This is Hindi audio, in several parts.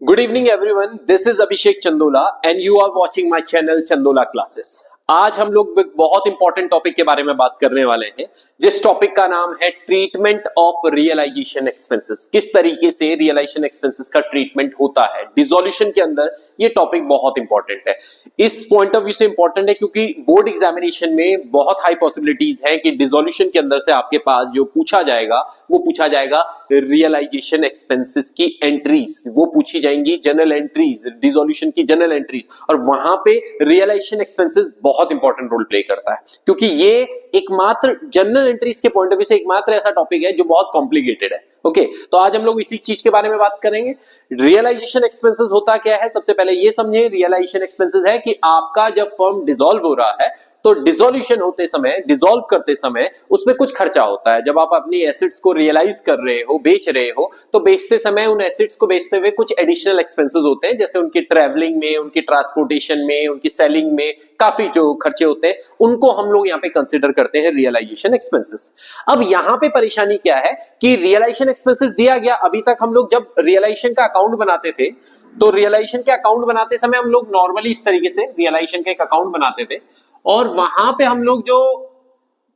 Good evening everyone. This is Abhishek Chandola and you are watching my channel Chandola Classes. आज हम लोग बहुत इंपॉर्टेंट टॉपिक के बारे में बात करने वाले हैं, जिस टॉपिक का नाम है ट्रीटमेंट ऑफ रियलाइजेशन एक्सपेंसेस। किस तरीके से रियलाइजेशन एक्सपेंसेस का ट्रीटमेंट होता है डिसोल्यूशन के अंदर, ये टॉपिक बहुत इंपॉर्टेंट है। इस पॉइंट ऑफ व्यू से इंपॉर्टेंट है क्योंकि बोर्ड एग्जामिनेशन में बहुत हाई पॉसिबिलिटीज है कि डिसोल्यूशन के अंदर से आपके पास जो पूछा जाएगा वो पूछा जाएगा रियलाइजेशन एक्सपेंसेस की एंट्रीज, वो पूछी जाएंगी जनरल एंट्रीज, डिसोल्यूशन की जनरल एंट्रीज, और वहां पे रियलाइजेशन एक्सपेंसेस बहुत इंपॉर्टेंट रोल प्ले करता है क्योंकि ये एकमात्र जनरल एंट्रीज के पॉइंट ऑफ व्यू से एकमात्र ऐसा टॉपिक है जो बहुत कॉम्प्लिकेटेड है। ओके, तो आज हम लोग इसी चीज के बारे में बात करेंगे। रियलाइजेशन एक्सपेंसेस होता क्या है, सबसे पहले ये समझे। रियलाइजेशन एक्सपेंसेस है कि आपका जब फर्म डिसॉल्व हो रहा है तो डिसोल्यूशन होते समय, डिसॉल्व करते समय उसमें कुछ खर्चा होता है। जब आप अपनी एसेट्स को रियलाइज कर रहे हो, बेच रहे हो, तो बेचते समय उन एसेट्स को बेचते हुए कुछ एडिशनल एक्सपेंसेस होते हैं, जैसे उनकी ट्रैवलिंग में, उनकी ट्रांसपोर्टेशन में, उनकी सेलिंग में काफी जो खर्चे होते हैं, उनको हम लोग यहाँ पे कंसिडर करते हैं रियलाइजेशन एक्सपेंसेस। अब यहाँ पे परेशानी क्या है कि रियलाइजेशन एक्सपेंसेस दिया गया। अभी तक हम लोग जब रियलाइजेशन का अकाउंट बनाते थे तो रियलाइजेशन के अकाउंट बनाते समय हम लोग नॉर्मली इस तरीके से रियलाइजेशन के एक अकाउंट बनाते थे और वहां पे हम लोग जो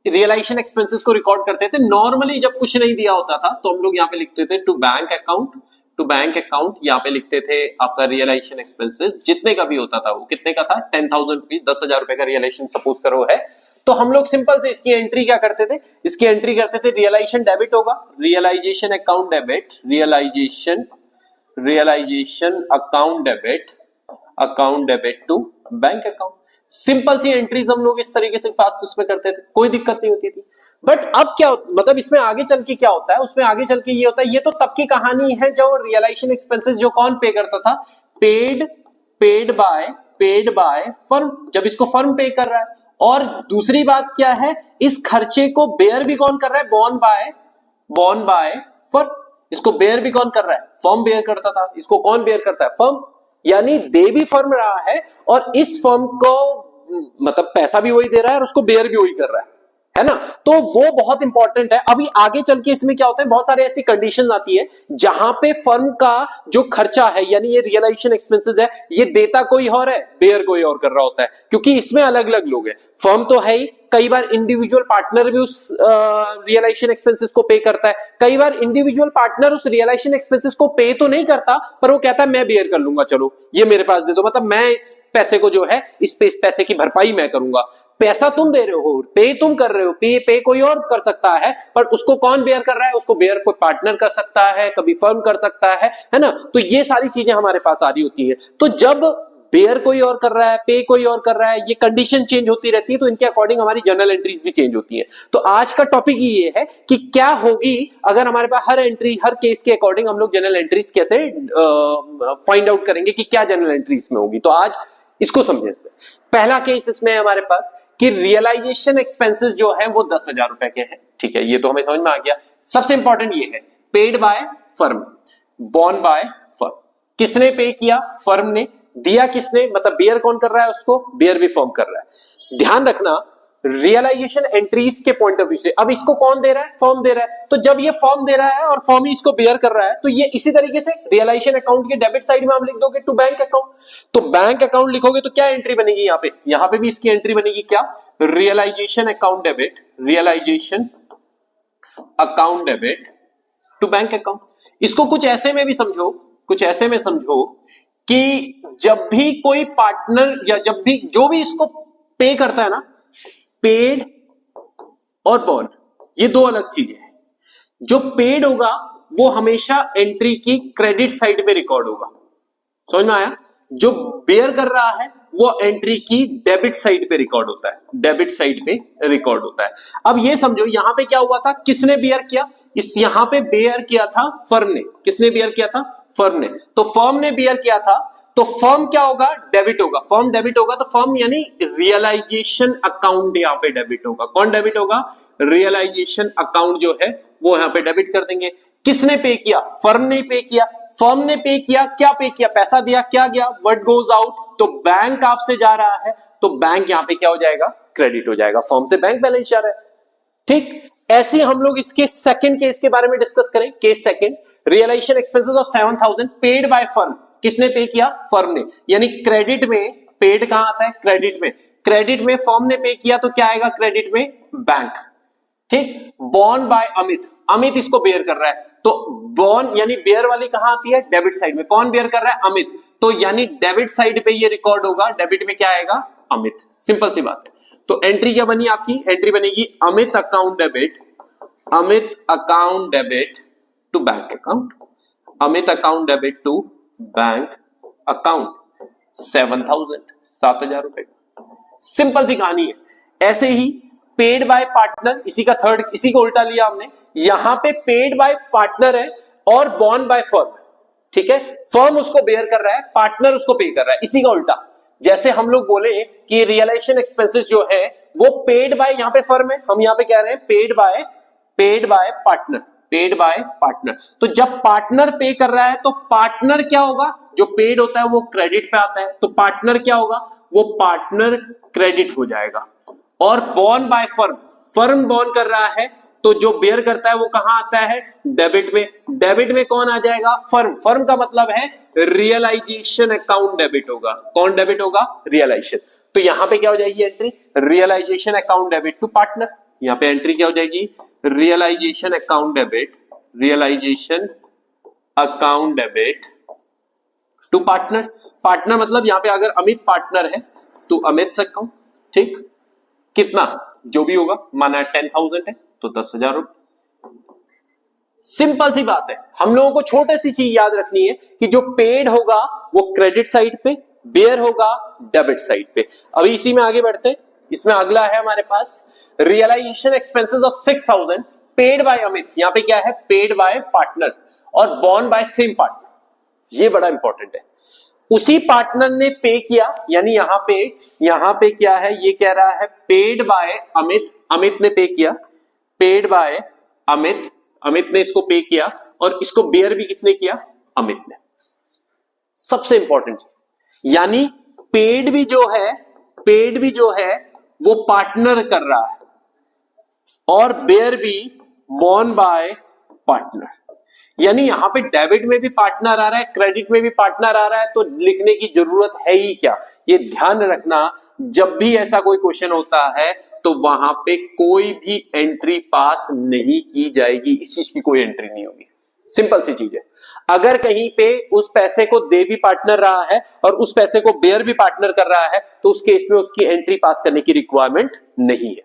रियलाइजेशन एक्सपेंसेस को रिकॉर्ड करते थे, नॉर्मली जब कुछ नहीं दिया होता था तो हम लोग यहाँ पे लिखते थे to bank account, to bank account, यहाँ पे लिखते थे आपका रियलाइजेशन एक्सपेंसेस जितने का भी होता था। वो कितने का था? 10,000 रुपीज, 10,000 रुपए का रियलाइजेशन सपोज करो है, तो हम लोग सिंपल से इसकी एंट्री क्या करते थे? इसकी एंट्री करते थे रियलाइजेशन डेबिट होगा, realisation account debit, realisation account debit to bank account. Simple सी एंट्रीज हम लोग इस तरीके से पास उसमें करते थे, कोई दिक्कत नहीं होती थी। बट अब क्या मतलब इसमें आगे चल के क्या होता है? उसमें आगे चल के ये होता है, ये तो तब की कहानी है जो रियलाइजेशन एक्सपेंसेस जो कौन पे करता था? पेड बाय फर्म, जब इसको फर्म पे कर रहा है। और दूसरी बात क्या है, इस खर्चे को बेयर भी कौन कर रहा है? Born by firm. इसको बेयर भी कौन कर रहा है? फर्म बेयर करता था। इसको कौन बेयर करता है? फर्म। यानी दे भी फर्म रहा है और इस फर्म को मतलब पैसा भी वही दे रहा है और उसको बेयर भी वही कर रहा है ना? तो वो बहुत इंपॉर्टेंट है। अभी आगे चल के इसमें क्या होता है, बहुत सारे ऐसी कंडीशंस आती है जहां पे फर्म का जो खर्चा है, यानी ये रियलाइजेशन एक्सपेंसेस है, ये देता कोई और है, बेयर कोई और कर रहा होता है, क्योंकि इसमें अलग अलग लोग हैं। फर्म तो है ही, कई बार इंडिविजुअल पार्टनर भी उस रियलाइजेशन एक्सपेंसेस को पे करता है। कई बार इंडिविजुअल पार्टनर उस रियलाइजेशन एक्सपेंसेस को पे तो नहीं करता, पर वो कहता है मैं बेयर कर लूंगा, चलो ये मेरे पास दे दो, मतलब मैं इस पैसे को जो है, इस पैसे की भरपाई मैं करूंगा। पैसा तुम दे रहे हो, पे तुम कर रहे हो, पे कोई और कर सकता है, पर उसको कौन बेयर कर रहा है? उसको बेयर कोई पार्टनर कर सकता है, कभी फर्म कर सकता है ना? तो ये सारी चीजें हमारे पास आ रही होती है। तो जब बेयर कोई और कर रहा है, पे कोई और कर रहा है, ये कंडीशन चेंज होती रहती है, तो इनके अकॉर्डिंग हमारी जनरल एंट्रीज भी चेंज होती है। तो आज का टॉपिक ये है कि क्या होगी अगर हमारे पास हर एंट्री, हर केस के अकॉर्डिंग हम लोग जनरल एंट्रीज कैसे फाइंड आउट करेंगे कि क्या जनरल एंट्रीज में होगी। तो आज इसको समझे। पहला केस इसमें है हमारे पास कि रियलाइजेशन एक्सपेंसेस जो है वो 10,000 रुपए के हैं। ठीक है, ये तो हमें समझ में आ गया। सबसे इंपॉर्टेंट ये है paid by firm, born bye firm. किसने पे किया? फर्म ने। दिया किसने? मतलब बेयर कौन कर रहा है? उसको बेयर भी फर्म कर रहा है। ध्यान रखना रियलाइजेशन एंट्रीज के पॉइंट ऑफ व्यू से, अब इसको कौन दे रहा है? फर्म दे रहा है। तो जब ये फर्म दे रहा है और फर्म ही इसको बेयर कर रहा है, तो ये इसी तरीके से रियलाइजेशन अकाउंट के डेबिट साइड में हम लिख दोगे टू बैंक अकाउंट। तो बैंक अकाउंट लिखोगे तो क्या एंट्री बनेगी? यहाँ पे भी इसकी एंट्री बनेगी क्या? Realisation account debit, realisation account debit to bank account. इसको कुछ ऐसे में भी समझो, कुछ ऐसे में समझो कि जब भी कोई पार्टनर या जब भी जो भी इसको पे करता है ना, पेड और बॉर्न, ये दो अलग चीजें हैं। जो पेड होगा वो हमेशा एंट्री की क्रेडिट साइड पे रिकॉर्ड होगा। समझ में आया? जो बेयर कर रहा है वो एंट्री की डेबिट साइड पे रिकॉर्ड होता है, डेबिट साइड पे रिकॉर्ड होता है। अब ये समझो यहां पे क्या हुआ था, किसने बेयर किया? इस यहां पे बेयर किया था फर्म ने। किसने बेयर किया था? फर्म ने। तो फर्म ने बेयर किया था, तो फर्म क्या होगा? डेबिट होगा। फर्म डेबिट होगा तो फर्म यानी रियलाइजेशन अकाउंट यहां पे डेबिट होगा। कौन डेबिट होगा? रियलाइजेशन अकाउंट जो है वो यहां पे डेबिट कर देंगे। किसने पे किया? फर्म ने पे किया। फर्म ने पे किया, क्या पे किया? पैसा दिया, क्या गया? व्हाट गोज आउट, तो बैंक आपसे जा रहा है, तो बैंक यहां पे क्या हो जाएगा? क्रेडिट हो जाएगा। फर्म से बैंक बैलेंस जा रहा है। ठीक, ऐसे हम लोग इसके सेकंड केस के बारे में डिस्कस करें। Case second, realisation expenses of 7,000 paid by firm. किसने पे किया? फर्म ने। यानी क्रेडिट में पेड कहां आता है? क्रेडिट में। क्रेडिट में फर्म ने पे किया तो क्या आएगा क्रेडिट में? बैंक। ठीक। बॉर्न बाय अमित, अमित इसको बेयर कर रहा है, तो बॉर्न यानी बेयर वाली कहां आती है? डेबिट साइड में। कौन बेयर कर रहा है? अमित। तो यानी डेबिट साइड पे ये रिकॉर्ड होगा, डेबिट में क्या आएगा? अमित। सिंपल सी बात है। तो एंट्री क्या बनी आपकी? एंट्री बनेगी Amit account debit, Amit account debit to bank account, Amit account debit to bank account 7,000 रुपए। सिंपल सी कहानी है। ऐसे ही पेड बाय पार्टनर, इसी का थर्ड, इसी को उल्टा लिया हमने। यहां पे पेड बाय पार्टनर है और बॉर्न बाय फर्म, ठीक है। फर्म उसको बेयर कर रहा है, पार्टनर उसको पे कर रहा है, इसी का उल्टा। जैसे हम लोग बोले कि रियलाइजेशन एक्सपेंसेस जो है वो पेड बाय, यहां पे फर्म है, हम यहां पे कह रहे हैं paid by partner, paid by partner. तो जब पार्टनर पे कर रहा है तो पार्टनर क्या होगा? जो पेड होता है वो क्रेडिट पे आता है, तो पार्टनर क्या होगा? वो पार्टनर क्रेडिट हो जाएगा। और borne by firm, firm born कर रहा है तो जो बेयर करता है वो कहां आता है? डेबिट में। डेबिट में कौन आ जाएगा? फर्म। फर्म का मतलब है रियलाइजेशन अकाउंट डेबिट होगा। कौन डेबिट होगा? रियलाइजेशन। तो यहां पे क्या हो जाएगी entry? Realisation account debit to partner. यहां पे एंट्री क्या हो जाएगी? Realisation account debit, realisation account debit to partner. Partner मतलब यहां पे अगर अमित पार्टनर है तो अमित से अकाउंट, ठीक। कितना जो भी होगा, माना 10,000 है तो 10,000 रुपए। सिंपल सी बात है। हम लोगों को छोटी सी चीज याद रखनी है कि जो पेड होगा वो क्रेडिट साइड पे, बेयर होगा डेबिट साइड पे। अभी इसी में आगे बढ़ते हैं। इसमें अगला है हमारे पास realisation expenses of 6,000 paid by Amit. यहां पे क्या है? पेड बाय पार्टनर और बॉर्न बाय सेम पार्टनर। ये बड़ा इंपॉर्टेंट है। उसी पार्टनर ने पे किया, यानी यहां पे क्या है? ये कह रहा है पेड बाय अमित, अमित ने पे किया, पेड बाय अमित, अमित ने इसको पे किया और इसको बेयर भी किसने किया? अमित ने। सबसे इंपॉर्टेंट, यानी पेड भी जो है वो पार्टनर कर रहा है और बेयर भी बॉर्न बाय पार्टनर। यानी यहां पे डेबिट में भी पार्टनर आ रहा है, क्रेडिट में भी पार्टनर आ रहा है, तो लिखने की जरूरत है ही क्या? ये ध्यान रखना, जब भी ऐसा कोई क्वेश्चन होता है तो वहां पे कोई भी एंट्री पास नहीं की जाएगी। इस चीज की कोई एंट्री नहीं होगी। सिंपल सी चीज है। अगर कहीं पे उस पैसे को दे भी पार्टनर रहा है और उस पैसे को बेयर भी पार्टनर कर रहा है तो उस केस में उसकी एंट्री पास करने की रिक्वायरमेंट नहीं है।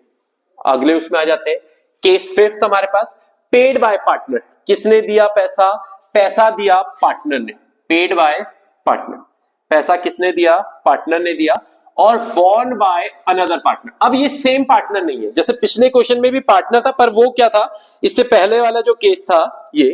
अगले उसमें आ जाते हैं। केस फिफ्थ हमारे पास पेड बाय पार्टनर। किसने दिया पैसा? पैसा दिया पार्टनर ने, पेड बाय पार्टनर। पैसा किसने दिया? पार्टनर ने दिया। और बॉर्न बाय अनदर पार्टनर। अब ये सेम पार्टनर नहीं है, जैसे पिछले क्वेश्चन में भी पार्टनर था पर वो क्या था, इससे पहले वाला जो केस था ये,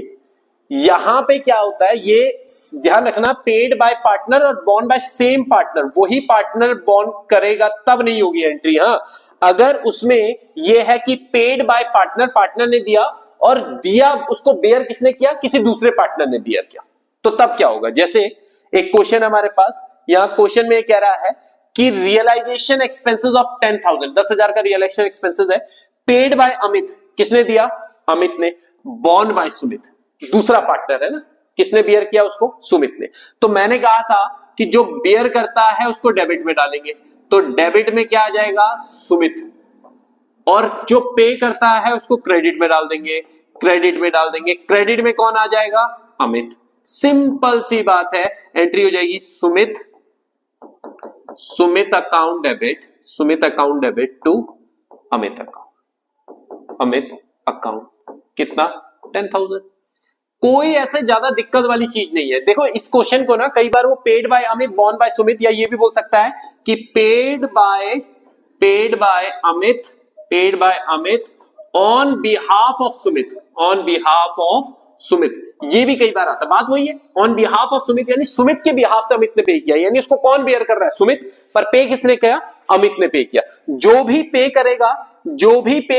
यहां पे क्या होता है ये ध्यान रखना, पेड बाय पार्टनर और बॉर्न बाय सेम पार्टनर, वही पार्टनर बॉर्न करेगा तब नहीं होगी एंट्री। हाँ, अगर उसमें यह है कि पेड बाय पार्टनर, पार्टनर ने दिया और दिया उसको बेयर किसने किया? किसी दूसरे पार्टनर ने बेयर किया, तो तब क्या होगा? जैसे एक क्वेश्चन हमारे पास, यहां क्वेश्चन में कह रहा है कि रियलाइजेशन एक्सपेंसेस ऑफ 10,000, 10,000 का रियलाइजेशन एक्सपेंसेस है, पेड बाय अमित। किसने दिया? अमित ने। बॉर्न बाय सुमित, दूसरा पार्टनर है ना, किसने बेयर किया उसको? सुमित ने। तो मैंने कहा था कि जो बेयर करता है उसको डेबिट में डालेंगे, तो डेबिट में क्या आ जाएगा? सुमित। और जो पे करता है उसको क्रेडिट में डाल देंगे, क्रेडिट में डाल देंगे। क्रेडिट में कौन आ जाएगा? अमित। सिंपल सी बात है, एंट्री हो जाएगी Sumit, Sumit account debit, Sumit account debit to Amit account, Amit account. कितना? 10,000। कोई ऐसे ज्यादा दिक्कत वाली चीज नहीं है। देखो इस क्वेश्चन को ना कई बार वो paid by Amit, borne by Sumit, या ये भी बोल सकता है कि paid by Amit, paid by Amit on behalf of Sumit, on behalf of Sumit, ये भी कई बार आता है। बात वही है, ऑन बिहाफ ऑफ सुमित, यानी सुमित के बिहाफ से अमित ने पे किया, यानी उसको कौन बेयर कर रहा है? सुमित। पर पे किसने किया? अमित ने पे किया। जो भी पे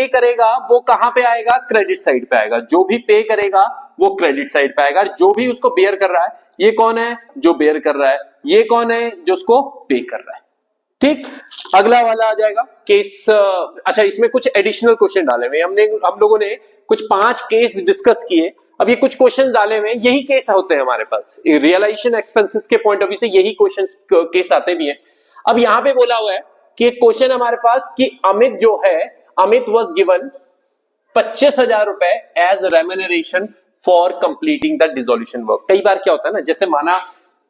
करेगा वो कहां पे आएगा? क्रेडिट साइड पे आएगा। जो भी पे करेगा वो क्रेडिट साइड पे आएगा। जो भी उसको बेयर कर रहा है, ये कौन है? जो बेयर कर रहा है। ये कौन है? जो उसको पे कर रहा है। ठीक, अगला वाला आ जाएगा केस। अच्छा, इसमें कुछ एडिशनल क्वेश्चन डाले हुए हम लोगों ने, कुछ 5 केस डिस्कस किए। अब ये कुछ क्वेश्चन डाले हुए हैं, यही केस होते हैं हमारे पास रियलाइजेशन एक्सपेंसेस के पॉइंट ऑफ व्यू से, यही क्वेश्चन केस आते भी हैं। अब यहां पे बोला हुआ है कि एक क्वेश्चन हमारे पास कि अमित जो है, अमित वाज गिवन 25,000 रुपए as remuneration for completing the dissolution work. कई बार क्या होता है ना, जैसे माना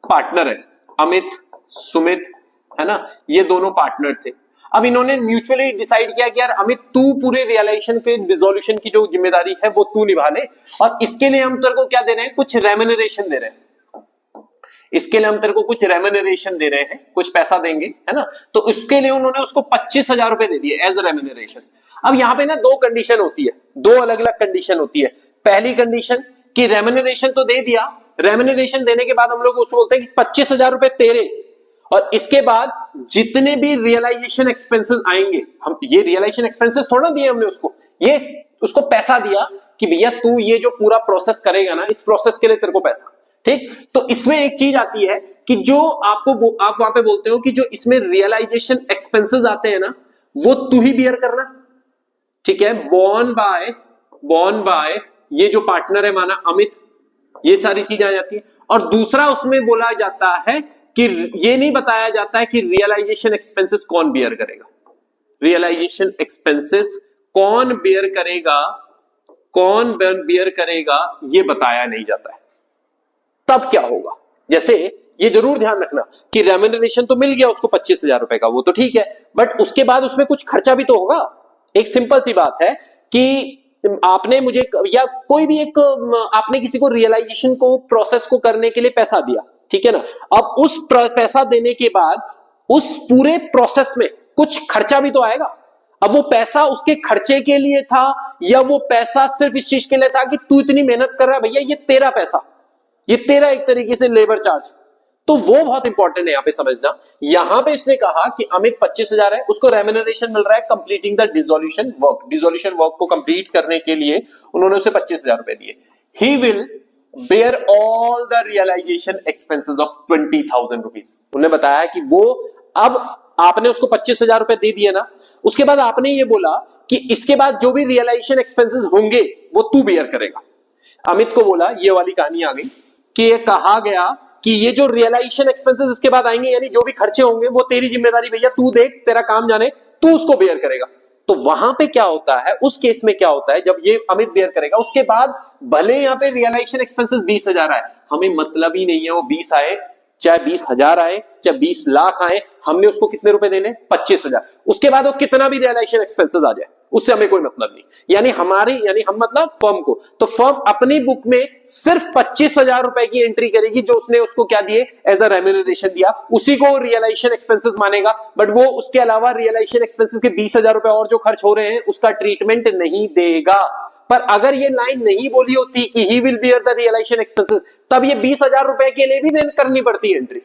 पार्टनर है अमित, सुमित, है ना, ये दोनों पार्टनर थे। अब इन्होंने म्यूचुअली डिसाइड किया कि यार अमित तू पूरे रियलाइजेशन के डिसोल्यूशन की जो जिम्मेदारी है वो तू निभा ले, और इसके लिए हम तेरे को क्या दे रहे हैं, कुछ रेम्यूनरेशन दे रहे हैं, इसके लिए हम तेरे को कुछ रेम्यूनरेशन दे रहे हैं, कुछ पैसा देंगे, है ना। तो इसके लिए उन्होंने उसको 25,000 रुपए दे दिए एज रेम्यूनरेशन। अब यहां पे ना दो कंडीशन होती है, दो अलग अलग कंडीशन होती है। पहली कंडीशन कि रेम्यूनरेशन तो दे दिया, रेम्यूनरेशन देने के बाद हम लोग उसको बोलते हैं कि 25,000 रुपए तेरे, और इसके बाद जितने भी रियलाइजेशन एक्सपेंसेस आएंगे, हम ये रियलाइजेशन एक्सपेंसेस थोड़ा दिए हमने उसको, ये उसको पैसा दिया कि भैया तू ये जो पूरा प्रोसेस करेगा ना, इस प्रोसेस के लिए तेरे को पैसा, ठीक। तो इसमें एक चीज आती है कि जो आप वहां पे बोलते हो कि जो इसमें रियलाइजेशन एक्सपेंसेस आते हैं ना, वो तू ही बियर करना, ठीक है। बॉर्न बाय ये जो पार्टनर है माना अमित, ये सारी चीजें आ जाती है। और दूसरा उसमें बोला जाता है कि ये नहीं बताया जाता है कि रियलाइजेशन एक्सपेंसेस कौन बियर करेगा, रियलाइजेशन एक्सपेंसेस कौन बियर करेगा, कौन बियर करेगा, ये बताया नहीं जाता है। तब क्या होगा, जैसे ये जरूर ध्यान रखना कि रेम्यूनरेशन तो मिल गया उसको 25,000 रुपए का, वो तो ठीक है, बट उसके बाद उसमें कुछ खर्चा भी तो होगा। एक सिंपल सी बात है कि आपने मुझे या कोई भी एक आपने किसी को रियलाइजेशन को प्रोसेस को करने के लिए पैसा दिया, ठीक है ना। अब उस पैसा देने के बाद उस पूरे प्रोसेस में कुछ खर्चा भी तो आएगा। अब वो पैसा उसके खर्चे के लिए था या वो पैसा सिर्फ इस चीज के लिए था कि तू इतनी मेहनत कर रहा है भैया, ये तेरा पैसा, ये तेरा एक तरीके से लेबर चार्ज। तो वो बहुत इंपॉर्टेंट है यहां पे समझना। यहां पे इसने कहा कि अमित 25,000 है, उसको रेम्यूनरेशन मिल रहा है completing the dissolution work, dissolution work को कंप्लीट करने के लिए उन्होंने उसे 25,000 रुपए दिए। He will bear all the realisation expenses of 20,000 rupees. उन्होंने बताया कि वो, अब आपने उसको 25,000 रुपए दे दिए ना, उसके बाद आपने ये बोला कि इसके बाद जो भी रियलाइजेशन एक्सपेंसेस होंगे वो तू बेयर करेगा। अमित को बोला, ये वाली कहानी आ गई कि ये कहा गया कि ये जो रियलाइजेशन एक्सपेंसेस इसके बाद आएंगे, यानी जो भी खर्चे होंगे वो तेरी जिम्मेदारी भैया, तू देख, तेरा काम जाने, तू उसको बेयर करेगा। तो वहां पे क्या होता है, उस केस में क्या होता है, जब ये अमित बेयर करेगा उसके बाद भले यहां पे रियलाइजेशन एक्सपेंसेस 20,000 आए, हमें मतलब ही नहीं है वो 20 आए, चाहे 20,000 आए, चाहे 20 लाख आए, हमने उसको कितने रुपए देने, 25,000। उसके बाद वो कितना भी रियलाइजेशन एक्सपेंसेस आ जाए उससे हमें कोई मतलब नहीं। यानी हम मतलब फर्म को, तो फर्म अपनी बुक में सिर्फ 25,000 रुपए की एंट्री करेगी जो उसने उसको क्या दिए, एज अ रेम्यूनरेशन दिया, उसी को रियलाइजेशन एक्सपेंसेस मानेगा। बट वो उसके अलावा रियलाइजेशन एक्सपेंसेस के 20,000 रुपए और जो खर्च हो रहे हैं उसका ट्रीटमेंट नहीं देगा। पर अगर ये लाइन नहीं बोली होती कि he will bear the realisation expenses, तब ये 20,000 रुपए के लिए भी करनी पड़ती है एंट्री।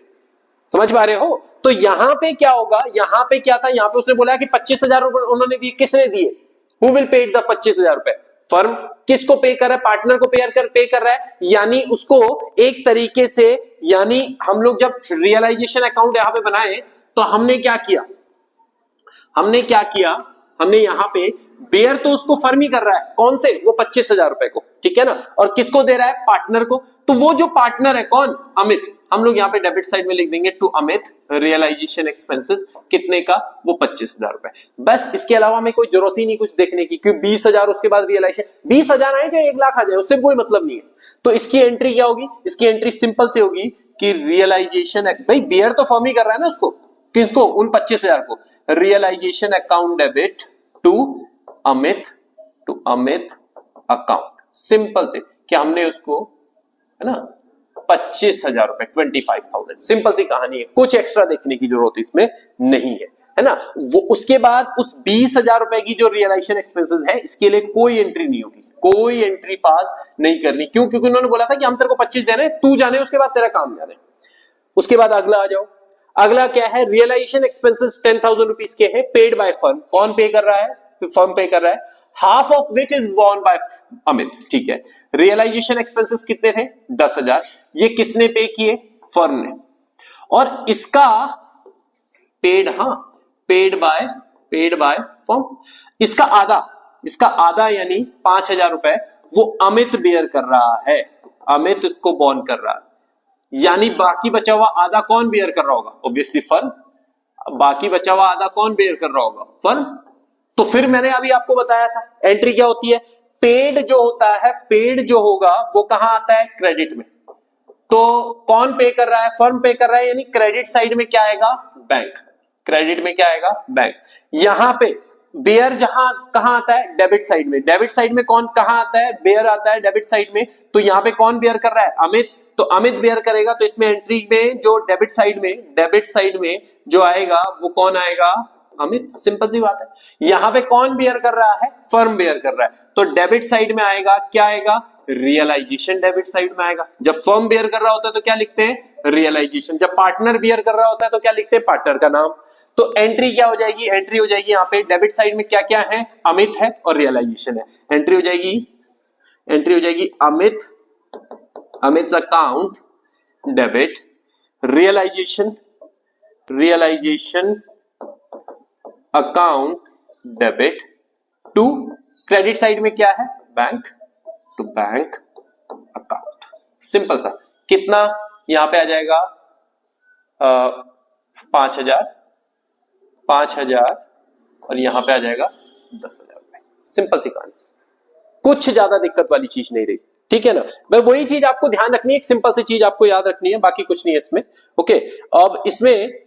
समझ पा रहे हो। तो यहां पे क्या होगा, यहां पे क्या था, यहां पे उसने बोला कि 25,000 रुपए उन्होंने दिए, किसने दिए, हु विल पेड द 25,000 रुपए, फर्म। किसको पे कर रहा है, पार्टनर को पे कर रहा है, यानी उसको एक तरीके से, यानी हम लोग जब रियलाइजेशन अकाउंट यहां पे बनाए तो हमने क्या किया, हमने यहां पे बेयर तो उसको फर्म ही कर रहा है, कौन से, वो 25,000 रुपए को, ठीक है ना। और किसको दे रहा है, पार्टनर को। तो वो जो पार्टनर है कौन, अमित, हम लोग यहां पे डेबिट साइड में लिख देंगे टू अमित रियलाइजेशन एक्सपेंसेस, कितने का, वो 25,000 रुपए। बस इसके अलावा हमें कोई जरूरत ही नहीं कुछ देखने की, क्योंकि 20,000 उसके बाद रियलाइजेशन, 20,000 आए चाहे 1 लाख आ जाए, उससे कोई मतलब नहीं है। तो इसकी एंट्री क्या होगी, इसकी एंट्री सिंपल से होगी कि रियलाइजेशन, भाई बेयर तो फर्म ही कर रहा है ना उसको, किसको, उन 25,000 को, realisation account debit to Amit account. Simple से क्या हमने उसको, है ना, 25,000 रुपए, 25,000, सिंपल सी कहानी है, कुछ एक्स्ट्रा देखने की जरूरत इसमें नहीं है ना। वो उसके बाद उस 20,000 रुपए की जो रियलाइजेशन एक्सपेंसेस है, इसके लिए कोई एंट्री नहीं होगी, कोई एंट्री पास नहीं करनी। क्यों, क्योंकि उन्होंने बोला था कि हम तेरे को 25 दे रहे हैं, तू जाने, उसके बाद तेरा काम जाने। उसके बाद अगला आ जाओ, अगला क्या है, रियलाइजेशन एक्सपेंसेस 10,000 रुपीज के हैं, पेड बाय फर्म। कौन पे कर रहा है, फर्म पे कर रहा है, half of which is borne by Amit, ठीक है। रियलाइजेशन एक्सपेंसेस कितने थे, 10,000, ये किसने पे किए, फर्म ने। और इसका पेड बाय फर्म, इसका आधा, इसका आधा यानी 5,000 रुपए वो अमित बेयर कर रहा है, अमित इसको बॉन्ड कर रहा है। यानी बाकी बचा हुआ आधा कौन बेयर कर रहा होगा? Obviously firm. बाकी बचा हुआ आधा कौन बेयर कर रहा होगा? फर्म। तो फिर मैंने अभी आपको बताया था एंट्री क्या होती है, पेड जो होता है, पेड जो होगा वो कहां आता है? क्रेडिट में। तो कौन पे कर रहा है? फर्म पे कर रहा है, यानी क्रेडिट साइड में क्या आएगा? बैंक। क्रेडिट में क्या आएगा? बैंक। यहां पे बेयर जहां कहां आता है? डेबिट साइड में। डेबिट साइड में कौन कहां आता है? बेयर आता है डेबिट साइड में। तो यहां पे कौन बेयर कर रहा है? अमित। तो अमित बेयर करेगा, तो इसमें एंट्री में जो डेबिट साइड में जो आएगा वो कौन आएगा? अमित। सिंपल सी बात है। यहां पे कौन बेयर कर रहा है? फर्म बेयर कर रहा है। तो डेबिट साइड में आएगा क्या आएगा? रियलाइजेशन डेबिट साइड में आएगा। जब फर्म बेयर कर रहा होता है तो क्या लिखते हैं? रियलाइजेशन। जब पार्टनर बेयर कर रहा होता है तो क्या लिखते हैं? पार्टनर का नाम। तो एंट्री क्या हो जाएगी? एंट्री हो जाएगी यहाँ पे डेबिट साइड में क्या क्या है? अमित है और रियलाइजेशन है। एंट्री हो जाएगी Amit, Amit account debit, realisation account debit to credit side में क्या है? Bank, to bank account. Simple सा। कितना यहां पे आ जाएगा? 5,000 और यहां पे आ जाएगा 10,000 रुपए। सिंपल सी कहानी, कुछ ज्यादा दिक्कत वाली चीज नहीं रही। ठीक है ना? मैं वही चीज आपको ध्यान रखनी है, एक सिंपल सी चीज आपको याद रखनी है, बाकी कुछ नहीं है इसमें। ओके, अब इसमें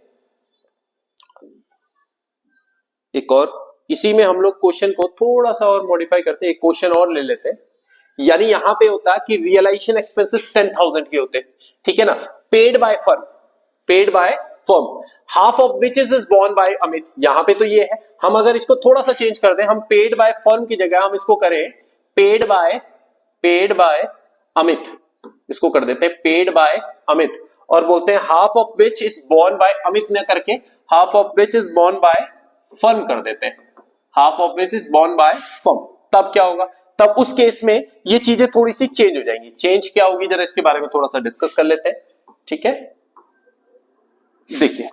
एक और, इसी में हम लोग क्वेश्चन को थोड़ा सा और मॉडिफाई करते हैं, एक क्वेश्चन और ले लेते हैं। यानी यहां पे होता है कि रियलाइजेशन एक्सपेंसेस 10,000 के होते हैं। ठीक है ना? Paid by firm, half of which is borne by Amit. यहां पे तो ये है, हम अगर इसको थोड़ा सा चेंज कर दें, हम पेड बाय फर्म की जगह हम इसको करें पेड बाय अमित, इसको कर देते हैं पेड बाय अमित, और बोलते हैं half of which is borne by Amit न करके half of which is borne by firm कर देते हैं, half of which is borne by firm. तब क्या होगा? तब उस केस में ये चीजें थोड़ी सी चेंज हो जाएंगी। चेंज क्या होगी जरा इसके बारे में थोड़ा सा डिस्कस कर लेते हैं। ठीक है, देखिए,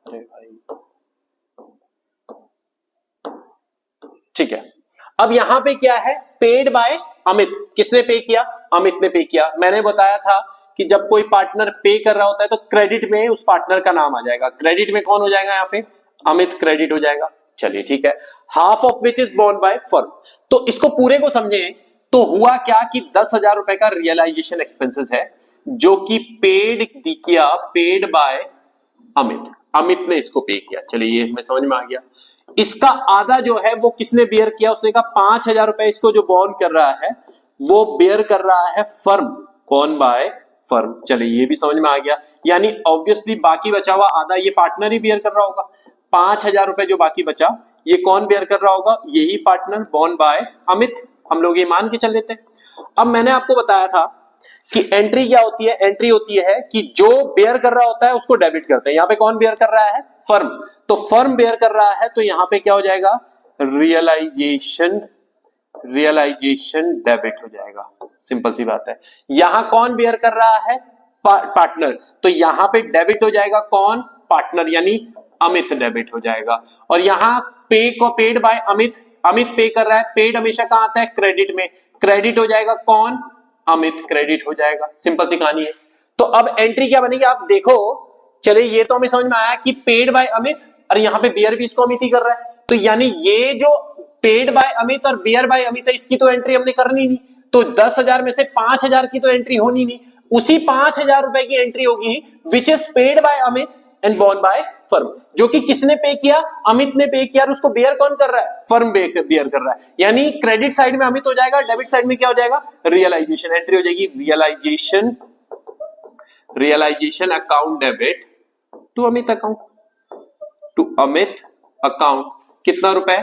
अरे भाई, ठीक है। अब यहां पे क्या है? Paid by Amit. किसने पे किया? अमित ने पे किया। मैंने बताया था कि जब कोई पार्टनर पे कर रहा होता है तो क्रेडिट में उस पार्टनर का नाम आ जाएगा। क्रेडिट में कौन हो जाएगा? यहां पे अमित क्रेडिट हो जाएगा। चलिए ठीक है। Half of which is borne by firm. तो इसको पूरे को समझें तो हुआ क्या कि 10,000 रुपए का रियलाइजेशन एक्सपेंसेस है जो कि पेड बाय अमित। अमित ने इसको पे किया। चलिए ये हमें समझ में आ गया। इसका आधा जो है वो किसने बेयर किया? उसने कहा 5,000 रुपए इसको जो बॉन्ड कर रहा है वो बेयर कर रहा है फर्म। कौन? By firm. चलिए ये भी समझ में आ गया। यानी ऑब्वियसली बाकी बचा हुआ आधा ये पार्टनर ही बेयर कर रहा होगा। 5,000 रुपए जो बाकी बचा ये कौन बेयर कर रहा होगा? यही पार्टनर, बॉन्ड बाय अमित। हम लोग ये मान के चल लेते हैं। अब मैंने आपको बताया था कि एंट्री क्या होती है? एंट्री होती है कि जो बेयर कर रहा होता है उसको डेबिट करते हैं। यहां पे कौन बेयर कर रहा है? फर्म। तो फर्म बेयर कर रहा है तो यहां पे क्या हो जाएगा? रियलाइजेशन डेबिट हो जाएगा। सिंपल सी बात है। यहां कौन बेयर कर रहा है? पार्टनर। तो यहां पे डेबिट हो जाएगा कौन? पार्टनर, यानी अमित डेबिट हो जाएगा। और यहां पेड बाय अमित, अमित पे कर रहा है। पेड हमेशा कहां आता है? क्रेडिट में। क्रेडिट हो जाएगा कौन? अमित क्रेडिट हो जाएगा। सिंपल सी कहानी है। तो अब एंट्री क्या बनेगी आप देखो। चले ये तो हमें समझ में आया कि पेड बाय अमित, और यहां पे बेयर भी इसको अमित ही कर रहा है। तो यानी ये जो पेड बाय अमित और बेयर बाय अमित है इसकी तो एंट्री हमने करनी नहीं। तो 10,000 में से 5,000 की तो एंट्री होनी नहीं। उसी 5,000 रुपए की एंट्री होगी which is paid by Amit and borne by firm. जो कि किसने पे किया? अमित ने पे किया। और उसको बेयर कौन कर रहा है? फर्म बेयर कर रहा है। यानी क्रेडिट साइड में अमित हो जाएगा, डेबिट साइड में क्या हो जाएगा? रियलाइजेशन। एंट्री हो जाएगी realisation account debit to Amit account. कितना रुपए?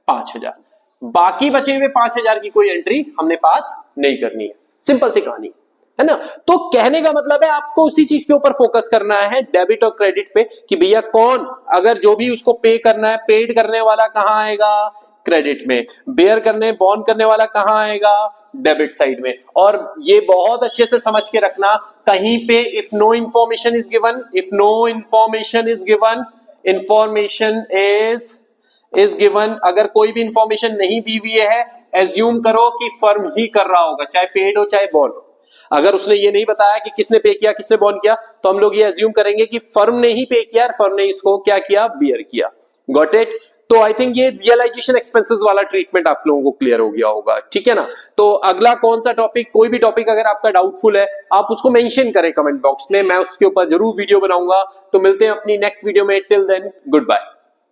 5,000। बाकी बचे हुए 5,000 की कोई एंट्री हमने पास नहीं करनी है। सिंपल सी कहानी है ना? तो कहने का मतलब है आपको उसी चीज के ऊपर फोकस करना है, डेबिट और क्रेडिट पे, कि भैया कौन, अगर जो भी उसको पे करना है, पेड करने वाला कहां आएगा? क्रेडिट में। बेयर करने, बॉन्ड करने वाला कहां आएगा? डेबिट साइड में। और ये बहुत अच्छे से समझ के रखना, कहीं पे if no information is given, information is is given, अगर कोई भी इंफॉर्मेशन नहीं दी हुई है, एज्यूम करो कि फर्म ही कर रहा होगा, चाहे पेड हो चाहे बॉर्न हो। अगर उसने ये नहीं बताया कि किसने पे किया किसने बॉर्न किया, तो हम लोग ये एज्यूम करेंगे कि फर्म ने ही पे किया, फर्म ने इसको क्या किया, बियर किया। Got it? तो आई थिंक ये रियलाइजेशन एक्सपेंसेस वाला ट्रीटमेंट आप लोगों को क्लियर हो गया होगा, ठीक है ना। तो अगला कौन सा टॉपिक, कोई भी टॉपिक अगर आपका डाउटफुल है आप उसको मेंशन करें कमेंट बॉक्स में, मैं उसके ऊपर जरूर वीडियो बनाऊंगा। तो मिलते हैं अपनी नेक्स्ट वीडियो में, टिल देन गुड बाय।